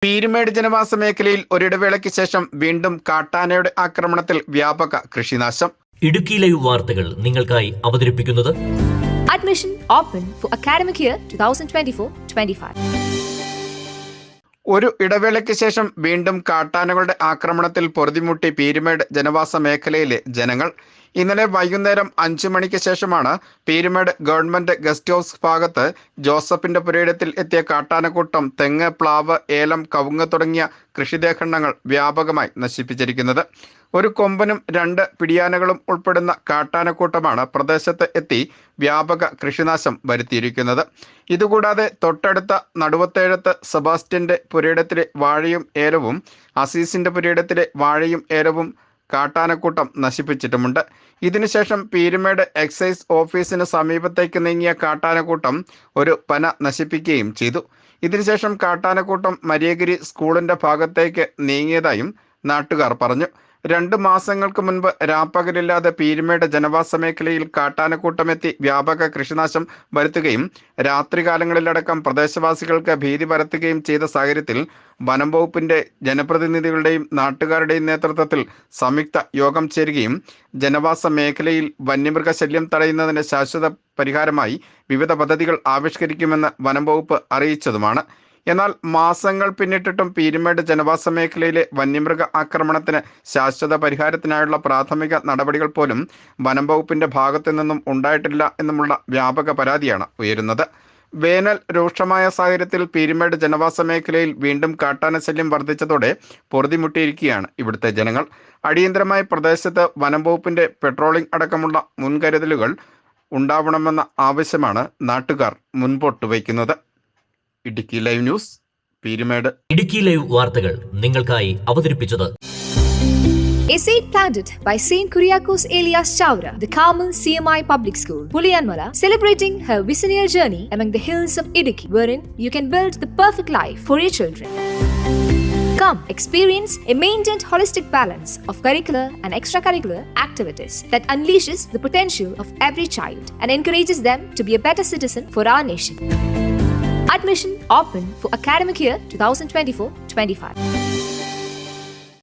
പീരുമേട് ജനവാസ മേഖലയിൽ ഒരിടവേളയ്ക്ക് ശേഷം വീണ്ടും കാട്ടാനയുടെ ആക്രമണത്തിൽ വ്യാപക കൃഷിനാശം. ഇടുക്കി ലൈവ് വാർത്തകൾ നിങ്ങൾക്കായി അവതരിപ്പിക്കുന്നത് Admission open for academic year 2024-25. ഒരു ഇടവേളയ്ക്ക് ശേഷം വീണ്ടും കാട്ടാനകളുടെ ആക്രമണത്തിൽ പൊറുതിമുട്ടി പീരുമേട് ജനവാസ മേഖലയിലെ ജനങ്ങൾ. ഇന്നലെ വൈകുന്നേരം 5 മണിക്ക് ശേഷമാണ് പീരുമേട് ഗവൺമെന്റ് ഗസ്റ്റ് ഹൗസ് ഭാഗത്ത് ജോസഫിന്റെ പുരയിടത്തിൽ എത്തിയ കാട്ടാനക്കൂട്ടം തെങ്ങ്, പ്ലാവ്, ഏലം, കവുങ്ങ് തുടങ്ങിയ കൃഷിദേഹണ്ണങ്ങൾ വ്യാപകമായി നശിപ്പിച്ചിരിക്കുന്നത്. ഒരു കൊമ്പനും 2 പിടിയാനകളും ഉൾപ്പെടുന്ന കാട്ടാനക്കൂട്ടമാണ് പ്രദേശത്ത് എത്തി വ്യാപക കൃഷിനാശം വരുത്തിയിരിക്കുന്നത്. ഇതുകൂടാതെ തൊട്ടടുത്ത നടുവത്തേഴത്ത് സെബാസ്റ്റ്യന്റെ പുരയിടത്തിലെ വാഴയും ഏലവും, അസീസിന്റെ പുരയിടത്തിലെ വാഴയും ഏലവും കാട്ടാനക്കൂട്ടം നശിപ്പിച്ചിട്ടുമുണ്ട്. ഇതിനുശേഷം പീരുമേട് എക്സൈസ് ഓഫീസിന് സമീപത്തേക്ക് നീങ്ങിയ കാട്ടാനക്കൂട്ടം ഒരു പന നശിപ്പിക്കുകയും ചെയ്തു. ഇതിനുശേഷം കാട്ടാനക്കൂട്ടം മരിയഗിരി സ്കൂളിന്റെ ഭാഗത്തേക്ക് നീങ്ങിയതായും നാട്ടുകാർ പറഞ്ഞു. 2 മാസങ്ങൾക്ക് മുൻപ് രാപ്പകലില്ലാതെ പീരുമേട് ജനവാസ മേഖലയിൽ കാട്ടാനക്കൂട്ടമെത്തി വ്യാപക കൃഷിനാശം വരുത്തുകയും രാത്രികാലങ്ങളിലടക്കം പ്രദേശവാസികൾക്ക് ഭീതി പരത്തുകയും ചെയ്ത സാഹചര്യത്തിൽ വനം വകുപ്പിന്റെ ജനപ്രതിനിധികളുടെയും നാട്ടുകാരുടെയും നേതൃത്വത്തിൽ സംയുക്ത യോഗം ചേരുകയും ജനവാസ മേഖലയിൽ വന്യമൃഗശല്യം തടയുന്നതിന് ശാശ്വത പരിഹാരമായി വിവിധ പദ്ധതികൾ ആവിഷ്കരിക്കുമെന്ന് വനം വകുപ്പ് അറിയിച്ചതുമാണ്. എന്നാൽ മാസങ്ങൾ പിന്നിട്ടിട്ടും പീരുമേട് ജനവാസ മേഖലയിലെ വന്യമൃഗ ആക്രമണത്തിന് ശാശ്വത പരിഹാരത്തിനായുള്ള പ്രാഥമിക നടപടികൾ പോലും വനം വകുപ്പിന്റെ ഭാഗത്തു നിന്നും ഉണ്ടായിട്ടില്ല എന്നുമുള്ള വ്യാപക പരാതിയാണ് ഉയരുന്നത്. വേനൽ രൂക്ഷമായ സാഹചര്യത്തിൽ പീരുമേട് ജനവാസ മേഖലയിൽ വീണ്ടും കാട്ടാനശല്യം വർദ്ധിച്ചതോടെ പൊറുതിമുട്ടിയിരിക്കുകയാണ് ഇവിടുത്തെ ജനങ്ങൾ. അടിയന്തരമായി പ്രദേശത്ത് വനം വകുപ്പിന്റെ പെട്രോളിംഗ് അടക്കമുള്ള മുൻകരുതലുകൾ ഉണ്ടാവണമെന്ന ആവശ്യമാണ് നാട്ടുകാർ മുൻപോട്ട് വയ്ക്കുന്നത്. Idukki live news, Peermade. Idukki live വാർത്തകൾ നിങ്ങൾക്കായി അവതരിപ്പിച്ചത് A seed planted by Saint Kuriakos Elias Chavra, the Carmel CMI Public School, Puliyanmala, celebrating her visionary journey among the hills of Idukki, wherein you can build the perfect life for your children. Come, experience a maintained holistic balance of curricular and extracurricular activities that unleashes the potential of every child and encourages them to be a better citizen for our nation. Admission open for academic year 2024-25.